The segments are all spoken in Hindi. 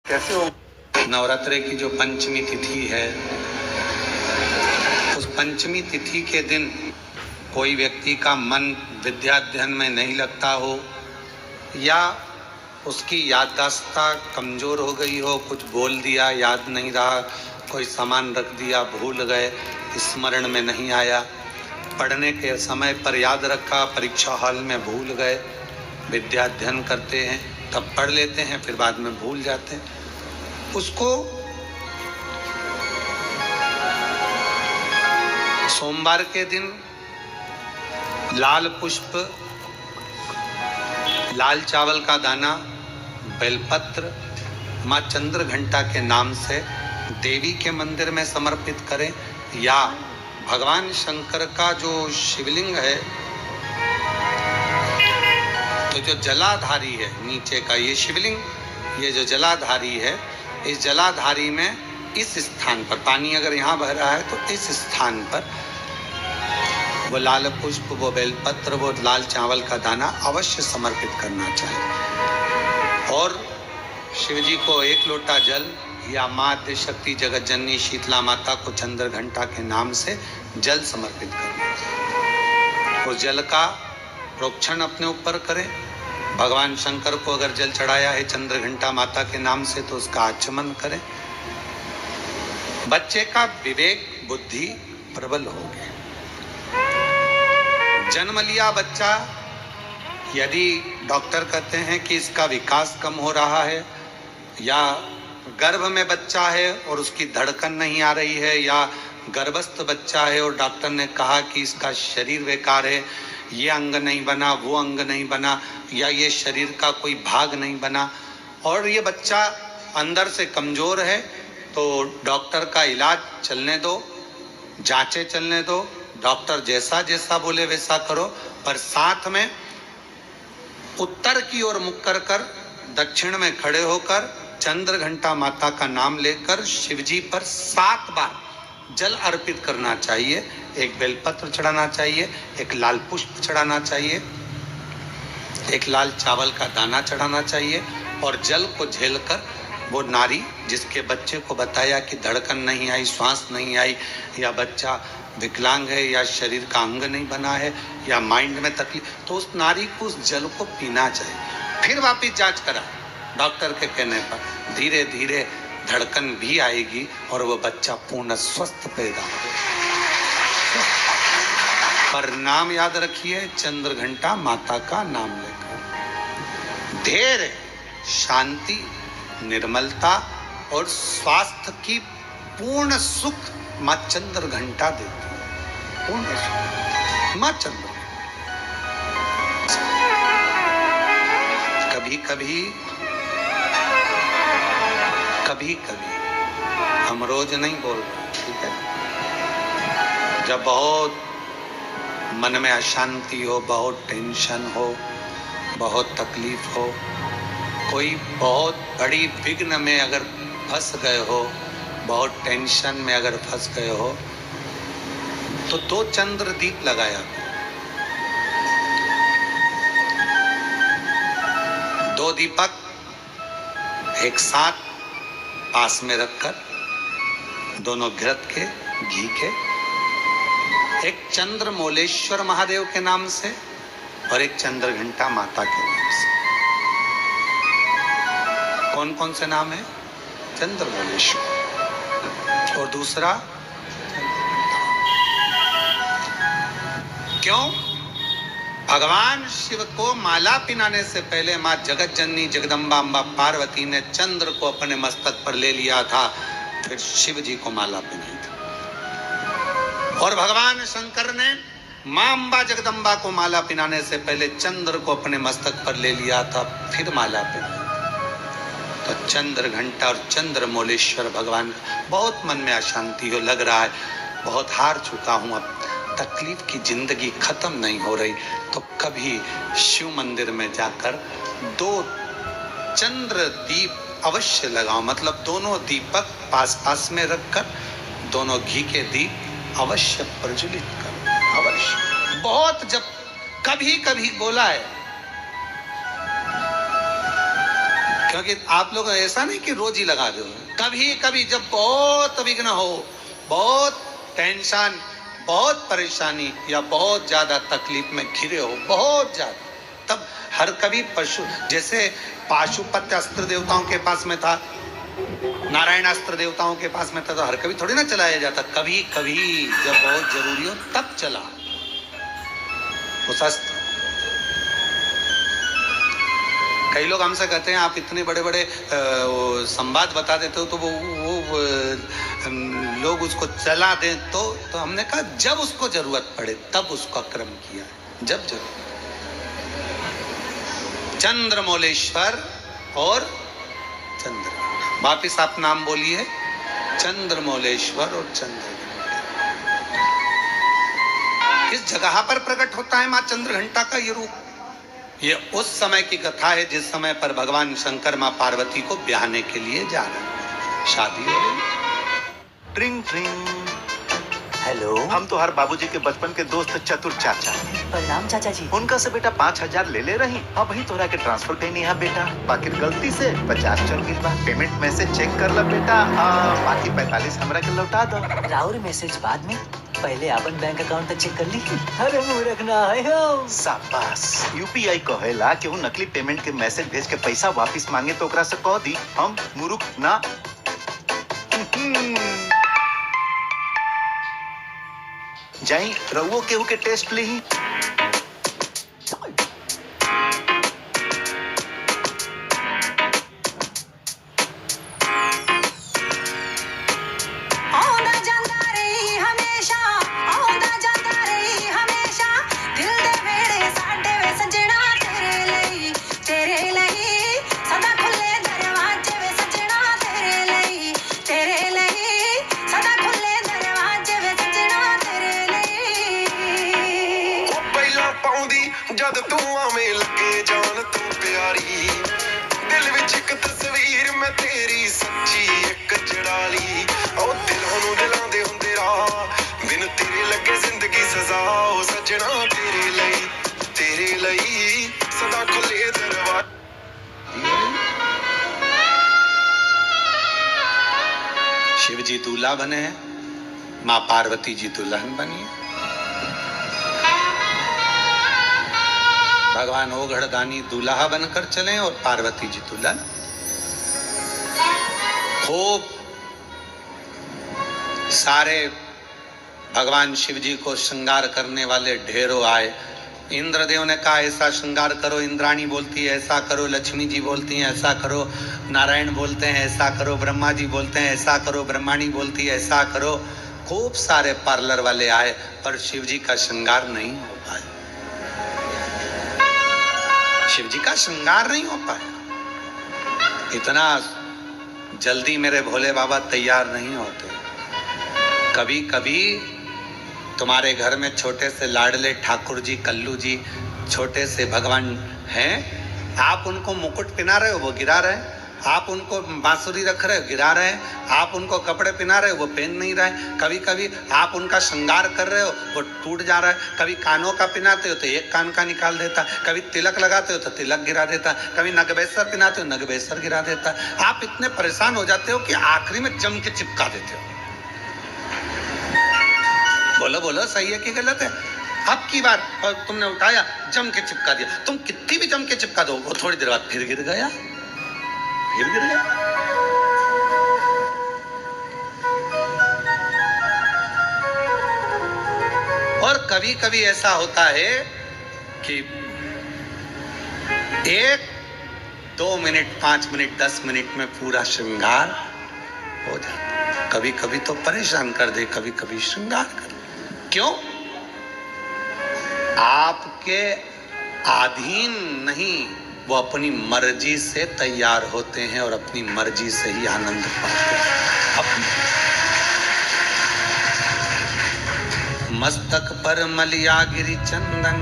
कैसे हो? नवरात्रि की जो पंचमी तिथि है, उस पंचमी तिथि के दिन कोई व्यक्ति का मन विद्याध्ययन में नहीं लगता हो या उसकी याददाश्त कमजोर हो गई हो, कुछ बोल दिया याद नहीं रहा, कोई सामान रख दिया भूल गए, स्मरण में नहीं आया, पढ़ने के समय पर याद रखा, परीक्षा हॉल में भूल गए, विद्याध्ययन करते हैं तब पढ़ लेते हैं फिर बाद में भूल जाते हैं, उसको सोमवार के दिन लाल पुष्प, लाल चावल का दाना, बेलपत्र माँ चंद्र घंटा के नाम से देवी के मंदिर में समर्पित करें या भगवान शंकर का जो शिवलिंग है, तो जो जलाधारी है नीचे का ये शिवलिंग, ये जो जलाधारी है, इस जलाधारी में इस स्थान पर पानी अगर यहाँ बह रहा है तो इस स्थान पर वो लाल पुष्प, वो बेलपत्र, वो लाल चावल का दाना अवश्य समर्पित करना चाहिए और शिव जी को 1 लोटा जल या माँ आद्य शक्ति जगत जननी शीतला माता को चंद्र घंटा के नाम से जल समर्पित करना चाहिए। उस जल का प्रोक्षण अपने ऊपर करें। भगवान शंकर को अगर जल चढ़ाया है चंद्र घंटा माता के नाम से तो उसका आचमन करें। बच्चे का विवेक बुद्धि प्रबल होगी। जन्म लिया बच्चा, यदि डॉक्टर कहते हैं कि इसका विकास कम हो रहा है या गर्भ में बच्चा है और उसकी धड़कन नहीं आ रही है या गर्भस्थ बच्चा है और डॉक्टर ने कहा कि इसका शरीर बेकार है, ये अंग नहीं बना, वो अंग नहीं बना या ये शरीर का कोई भाग नहीं बना और ये बच्चा अंदर से कमजोर है, तो डॉक्टर का इलाज चलने दो, जांचें चलने दो, डॉक्टर जैसा जैसा बोले वैसा करो, पर साथ में उत्तर की ओर मुख कर कर दक्षिण में खड़े होकर चंद्र घंटा माता का नाम लेकर शिवजी पर 7 बार जल अर्पित करना चाहिए। एक बेलपत्र चढ़ाना चाहिए, एक लाल पुष्प चढ़ाना चाहिए, एक लाल चावल का दाना चढ़ाना चाहिए और जल को झेलकर वो नारी जिसके बच्चे को बताया कि धड़कन नहीं आई, श्वास नहीं आई या बच्चा विकलांग है या शरीर का अंग नहीं बना है या माइंड में तकलीफ, तो उस नारी को उस जल को पीना चाहिए। फिर वापिस जांच करा डॉक्टर के कहने पर, धीरे धीरे धड़कन भी आएगी और वो बच्चा पूर्ण स्वस्थ पैदा होगा। पर नाम याद रखिए, चंद्र घंटा माता का नाम लेकर धैर्य, शांति, निर्मलता और स्वास्थ्य की पूर्ण सुख माँ चंद्र घंटा देती है। पूर्ण सुख माँ चंद्र। कभी कभी हम रोज नहीं बोल रहे, ठीक है, जब बहुत मन में अशांति हो, बहुत टेंशन हो, बहुत तकलीफ हो, कोई बहुत बड़ी विघ्न में अगर फंस गए हो, बहुत टेंशन में अगर फंस गए हो, तो 2 चंद्र दीप लगाया, 2 दीपक एक साथ पास में रखकर, दोनों घृत के, घी के, एक चंद्र मौलेश्वर महादेव के नाम से और एक चंद्र घंटा माता के नाम से। कौन कौन से नाम है? चंद्र मौलेश्वर और दूसरा क्यों? भगवान शिव को माला पिनाने से पहले माँ जगत जननी जगदम्बा अम्बा पार्वती ने चंद्र को अपने मस्तक पर ले लिया था, फिर शिव जी को माला पिनाई थी। और भगवान शंकर ने माँ अम्बा जगदम्बा को माला पिनाने से पहले चंद्र को अपने मस्तक पर ले लिया था, फिर माला पिनाई थी। तो चंद्र घंटा और चंद्र मौलेश्वर भगवान। बहुत मन में अशांति हो, लग रहा है बहुत हार चुका हूं, अब तकलीफ की जिंदगी खत्म नहीं हो रही, तो कभी शिव मंदिर में जाकर 2 चंद्र दीप अवश्य लगाओ। मतलब दोनों दीपक पास पास में रखकर दोनों घी के दीप अवश्य प्रज्वलित करो, अवश्य। बहुत जब कभी कभी बोला है क्योंकि आप लोग ऐसा नहीं कि रोज ही लगा दो, कभी कभी जब बहुत विघ्न हो, बहुत टेंशन, बहुत परेशानी या बहुत ज्यादा तकलीफ में घिरे हो, बहुत ज्यादा, तब हर कभी पशु, जैसे पाशुपत्य अस्त्र देवताओं के पास में था, नारायण अस्त्र देवताओं के पास में था, तो हर कभी थोड़ी ना चलाया जाता, कभी कभी जब बहुत जरूरी हो तब चला उस अस्त्र। कई लोग हमसे कहते हैं आप इतने बड़े बड़े संवाद बता देते हो तो वो लोग उसको चला दें, तो हमने कहा जब उसको जरूरत पड़े तब उसका क्रम किया, जब जरूरत। चंद्रमौलेश्वर और चंद्र, वापिस आप नाम बोलिए, चंद्रमौलेश्वर और चंद्र। किस जगह पर प्रकट होता है मां चंद्रघंटा का ये रूप? ये उस समय की कथा है जिस समय पर भगवान शंकर मां पार्वती को ब्याहने के लिए जा रहे हैं, शादी हो रही। ट्रिंग ट्रिंग। हेलो, हम तो हर बाबूजी के बचपन के दोस्त चतुर चाचा। प्रणाम चाचा जी। उनका से बेटा 5,000 ले रही, हाँ वही तोरा के ट्रांसफर करनी है बेटा, बाकी गलती से 50 चल गई बा। पेमेंट मैसेज चेक कर ला बेटा, बाकी 45 हमरा के लौटा दो। राउर मैसेज बाद में, पहले अपन बैंक अकाउंट तक चेक कर ली। अरे मुंह रखना है हो। शाबाश। यूपीआई कहेला कि वो नकली पेमेंट के मैसेज भेज के पैसा वापस मांगे तो ओकरा से कह दी हम मुरुख ना। जाई रउओ केहू के टेस्ट ली। जद तू आवें लगे जान तू प्यारी, दिल विच एक तस्वीर मैं तेरी सच्ची एक जड़ाली। ओ दिलों नू दिलांदे हुंदे राह, बिन तेरे लगे जिंदगी सजा। ओ सजना तेरे लई सदा खुले दरवाजे। शिव जी दूल्हा बने हैं, मां पार्वती जी दुल्हन बनी है। भगवान ओघड़दानी दूल्हा बनकर चले और पार्वती जी दुल्हन। खूब सारे भगवान शिव जी को श्रृंगार करने वाले ढेरों आए। इंद्रदेव ने कहा ऐसा श्रृंगार करो, इंद्राणी बोलती है ऐसा करो, लक्ष्मी जी बोलती हैं ऐसा करो, नारायण बोलते हैं ऐसा करो, ब्रह्मा जी बोलते हैं ऐसा करो, ब्रह्माणी बोलती है ऐसा करो। खूब सारे पार्लर वाले आए पर शिव जी का श्रृंगार नहीं हो पाया, शिव जी का श्रृंगार नहीं हो पाया। इतना जल्दी मेरे भोले बाबा तैयार नहीं होते। कभी कभी तुम्हारे घर में छोटे से लाडले ठाकुर जी, कल्लू जी, छोटे से भगवान हैं, आप उनको मुकुट पहना रहे हो वो गिरा रहे हैं, आप उनको बांसुरी रख रहे हो गिरा रहे हैं, आप उनको कपड़े पहना रहे हो वो पहन नहीं रहे। कभी कभी आप उनका श्रृंगार कर रहे हो वो टूट जा रहा है। कभी कानों का पहनाते हो तो एक कान का निकाल देता, कभी तिलक लगाते हो तो तिलक गिरा देता, कभी नगबेसर पहनाते हो नगबेसर गिरा देता। आप इतने परेशान हो जाते हो कि आखिरी में जम के चिपका देते हो। बोलो बोलो सही है कि गलत है? अब की बार तुमने उठाया जम के चिपका दिया, तुम कितनी भी जम के चिपका दो वो थोड़ी देर बाद फिर गिर गया, फिर गिर गया। और कभी कभी ऐसा होता है कि 1, 2 मिनट, 5 मिनट, 10 मिनट में पूरा श्रृंगार हो जाता है। कभी कभी तो परेशान कर दे, कभी कभी श्रृंगार कर दे। क्यों? आपके अधीन नहीं, वो अपनी मर्जी से तैयार होते हैं और अपनी मर्जी से ही आनंद पाते हैं। मस्तक पर मलिया गिरी चंदन,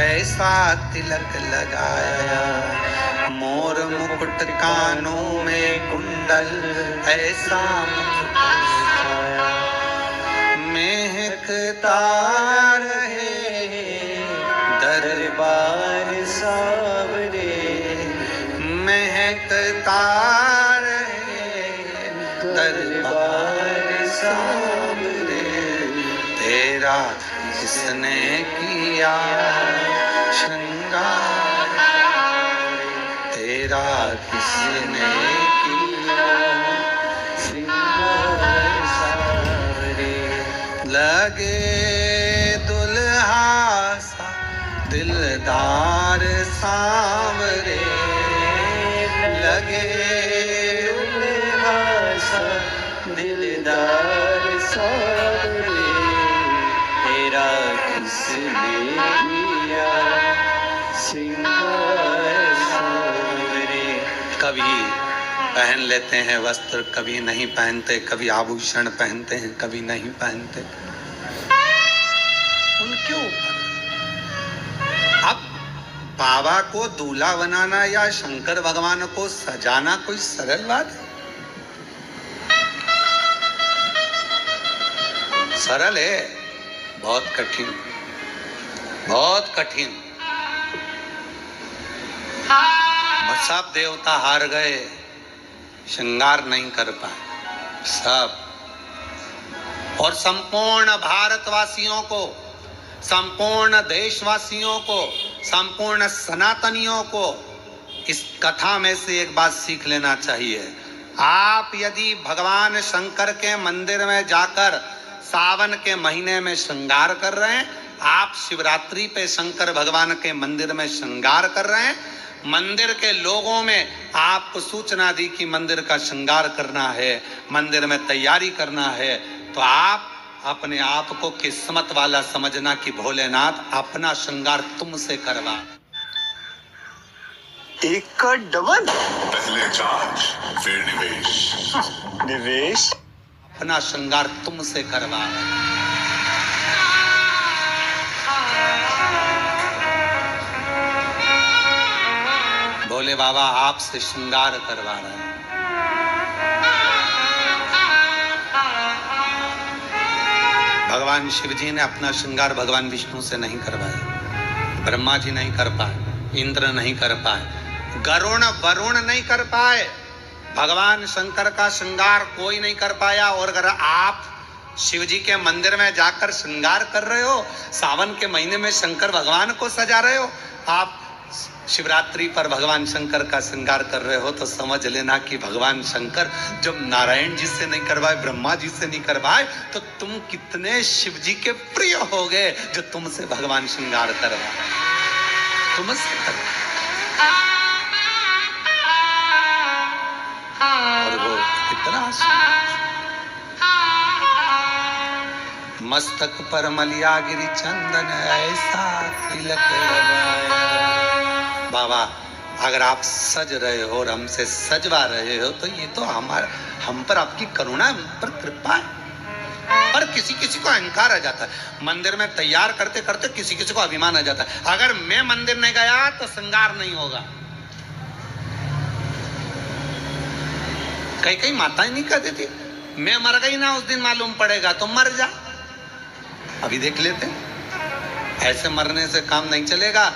ऐसा तिलक लगाया, मोर मुकुट कानों में कुंडल, ऐसा महकता रहे दरबार सावरे, महकता दरबार सावरे, तेरा किसने किया श्रृंगार, तेरा किसने किया श्रृंगार सावरे। लगे दुल्हा सा दिलदार सांवरे, लगे दुल्हा सा दिलदार सांवरे, तेरा किसने किया श्रृंगार सांवरे। कभी पहन लेते हैं वस्त्र, कभी नहीं पहनते, कभी आभूषण पहनते हैं, कभी नहीं पहनते, उनके ऊपर। अब बाबा को दूल्हा बनाना या शंकर भगवान को सजाना कोई सरल बात है? सरल है? बहुत कठिन, बहुत कठिन। सब देवता हार गए, श्रृंगार नहीं कर पाए सब। और संपूर्ण भारतवासियों को, संपूर्ण देशवासियों को, संपूर्ण सनातनियों को इस कथा में से एक बात सीख लेना चाहिए। आप यदि भगवान शंकर के मंदिर में जाकर सावन के महीने में श्रृंगार कर रहे हैं, आप शिवरात्रि पे शंकर भगवान के मंदिर में श्रृंगार कर रहे हैं, मंदिर के लोगों में आपको सूचना दी कि मंदिर का श्रृंगार करना है, मंदिर में तैयारी करना है, तो आप अपने आप को किस्मत वाला समझना कि भोलेनाथ अपना श्रृंगार तुमसे करवा। एक का डबल, पहले जांच फिर निवेश। निवेश अपना श्रृंगार तुमसे करवा। भोले बाबा आपसे श्रृंगार करवा रहे हैं। भगवान शिव जी ने अपना श्रृंगार भगवान विष्णु से नहीं करवाया, ब्रह्मा जी नहीं कर पाए, इंद्र नहीं कर पाए, गरुण वरुण नहीं कर पाए, भगवान शंकर का श्रृंगार कोई नहीं कर पाया। और अगर आप शिव जी के मंदिर में जाकर श्रृंगार कर रहे हो, सावन के महीने में शंकर भगवान को सजा रहे हो, आप शिवरात्रि पर भगवान शंकर का श्रृंगार कर रहे हो, तो समझ लेना कि भगवान शंकर जब नारायण जी से नहीं करवाए, ब्रह्मा जी से नहीं करवाए, तो तुम कितने शिव जी के प्रिय हो गए जो तुमसे भगवान श्रृंगार करवाए, तुमसे करवाए। और वो कितना मस्तक पर मलिया गिरी चंदन ऐसा तिलक लगाया। बाबा अगर आप सज रहे हो और हमसे सजवा रहे हो, तो ये तो हम पर आपकी करुणा, हम पर कृपा है। पर किसी किसी को अहंकार आ जाता है, मंदिर में तैयार करते करते किसी किसी को अभिमान आ जाता है, अगर मैं मंदिर नहीं गया तो श्रृंगार नहीं होगा। कई कई माताएं नहीं कहती थी, मैं मर गई ना उस दिन मालूम पड़ेगा, तो मर जा। अभी देख लेते, ऐसे मरने से काम नहीं चलेगा।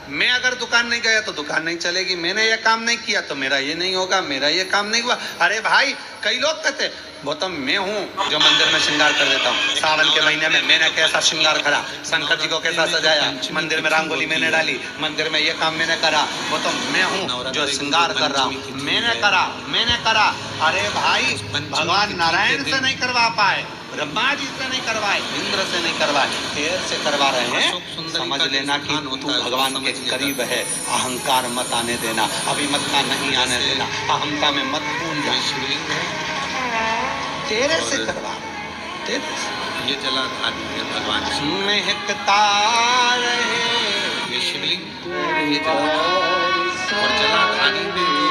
मैं अगर दुकान नहीं गया तो दुकान नहीं चलेगी, मैंने ये काम नहीं किया तो मेरा ये नहीं होगा, मेरा ये काम नहीं हुआ। अरे भाई, कई लोग कहते वो तो मैं हूँ जो मंदिर में श्रृंगार कर देता हूँ। सावन के महीने में मैंने कैसा श्रृंगार करा, शंकर जी को कैसा सजाया, मंदिर में रंगोली मैंने डाली, मंदिर में ये काम मैंने करा, वो तो मैं हूँ जो श्रृंगार कर रहा हूँ, मैंने करा। अरे भाई, भगवान नारायण से नहीं करवा पाए, ब्रह्मा जी से नहीं करवाए, इंद्र से नहीं करवाए, तेर से करवा रहे हैं। समझ लेना कि तू भगवान के करीब है। अहंकार मत आने देना, अभिमतता नहीं आने देना, अहंता में मत भूल जा। तेरे से करवा, तेरे से। ये जलाधारी है भगवान महकता रहे ये शिवलिंग, ये और जलाधारी में जो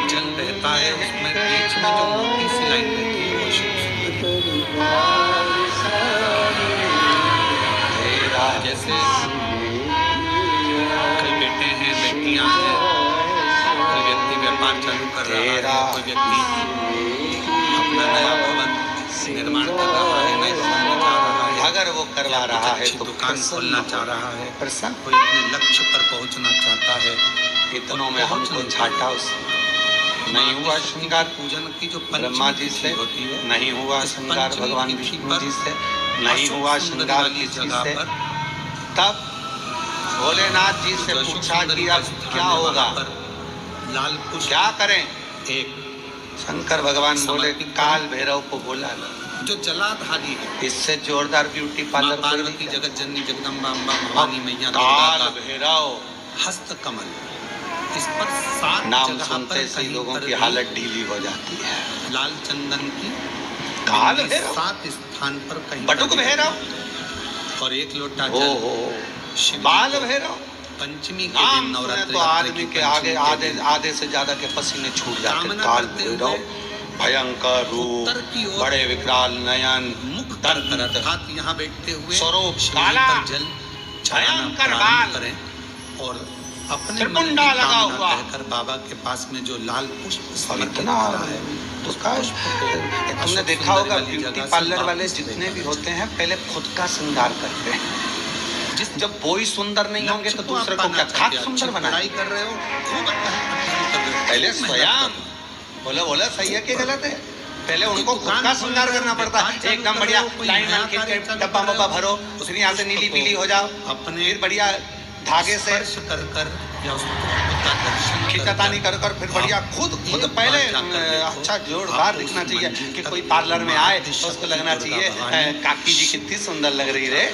जल बहता है, उसमें बीच में जो मोटी सी लाइन रहती है, वो शिव सुंदर। जैसे कई बेटे हैं, बेटियां हैं, कोई व्यक्ति व्यापार चालू कर रहा है, कोई व्यक्ति अपना नया भवन निर्माण कर रहा है, नए भवन में जा रहा है, अगर वो करवा रहा है तो दुकान खोलना चाह रहा है, प्रसन्न, कोई अपने लक्ष्य पर पहुंचना चाहता है, इतनों में हमको छाटा नहीं हुआ श्रृंगार पूजन की जो ब्रह्मा जी से, होती है, नहीं हुआ श्रृंगार भगवान विष्णु जी से, नहीं हुआ श्रृंगार किसी से। तब भोलेनाथ जी से पूछा कि अब क्या होगा, लाल कुश क्या करें। एक शंकर भगवान बोले कि काल भैरव को बोला लो, जो जलाधारी है, इससे जोरदार ब्यूटी पार्लर माँ कोई पार्वती नहीं जगत जननी जगदम्बा अम्बा भवानी मैया काल दुर्गा भैरव का हस्त कमल, इस पर 7 नाम जगह सुनते पर से कहीं लोगों पर की भी हालत ढीली हो जाती है। लाल चंदन की काल बिंदी भैरव, 7 स्थान पर कहीं बटुक पर भी भैरव, और 1 लोटा ओ जल हो शिव जी बाल को भैरव। पंचमी के दिन नाम सुने नवरात्रि तो आदमी के आगे आधे आधे से ज्यादा के पसीने छूट जाते। कामना काल करते भैरव हुए भयंकर रूप, उत्तर की ओर बड़े विकराल नयन, मुख दंत, कर अर्थात यहाँ बैठते हुए स्वरूप शिवलिंग काला, पर जल चढ़ाना भयंकर प्रारंभ बाल, करें और अपने मन की त्रिपुंडा लगा कामना हुआ। कहकर बाबा के पास में जो लाल पुष्प और समर्पित इतना करा है, उसका तुमने अशोक देखा होगा सुंदरी वाली ब्यूटी जगह से पार्लर वाले वापस जितने लेकर भी होते हैं पहले खुद का श्रृंगार करते हैं। जब वही सुंदर नहीं होंगे तो दूसरे को क्या खाक सुंदर बनाए। कर रहे हो खूब अच्छा कर रहे हो। पहले स्वयं बोला सही है कि गलत है। पहले उनको खुद का श्रृंगार करना पड़ता है। एकदम बढ़िया लाइन लाइन खींच के डब्बा वब्बा भरो, फिर यहाँ से नीली पीली हो जाओ, अपने फिर बढ़िया धागे से स्पर्श कर या उसका दर्शन खींचातानी कर फिर बढ़िया खुद पहले अच्छा जोरदार दिखना चाहिए कि कोई पार्लर में आए तो उसको लगना चाहिए काकी जी कितनी सुंदर लग रही रे,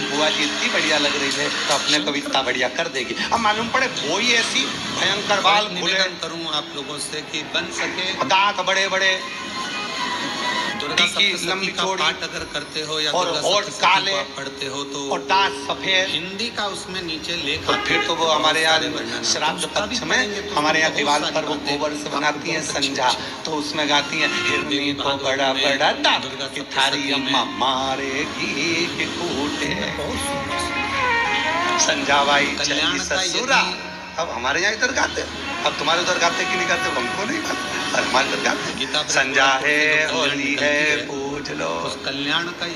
बुआ जी इतनी बढ़िया लग रही है, तो अपने को इतना बढ़िया कर देगी। अब मालूम पड़े वही ऐसी भयंकर बाल खुले, निवेदन करूं आप लोगों से कि बन सके दांत बड़े बड़े, दुर्गा टीकी सप्तशती लंबी का चौड़ी पाठ अगर करते हो या और दुर्गा होठ सप्तशती काले को आप पढ़ते हो तो और दांत सफेद। हिंदी का उसमें नीचे लेख तो फिर तो वो हमारे यहाँ वर्णन श्राद्ध पक्ष में हमारे यहाँ दीवार पर वो गोबर से बनाती हैं संजा, तो उसमें गाती हैं हिरनी को बड़ा बड़ा दांत की थारी अम्मा मारेगी कि कूटे संजा बाई चली ससुरा। अब हमारे यहाँ इधर गाते, अब तुम्हारे उधर गाते कि नहीं गाते हमको नहीं मालूम, और हमारे उधर गाते संजा है होली है पूज लो। उस कल्याण का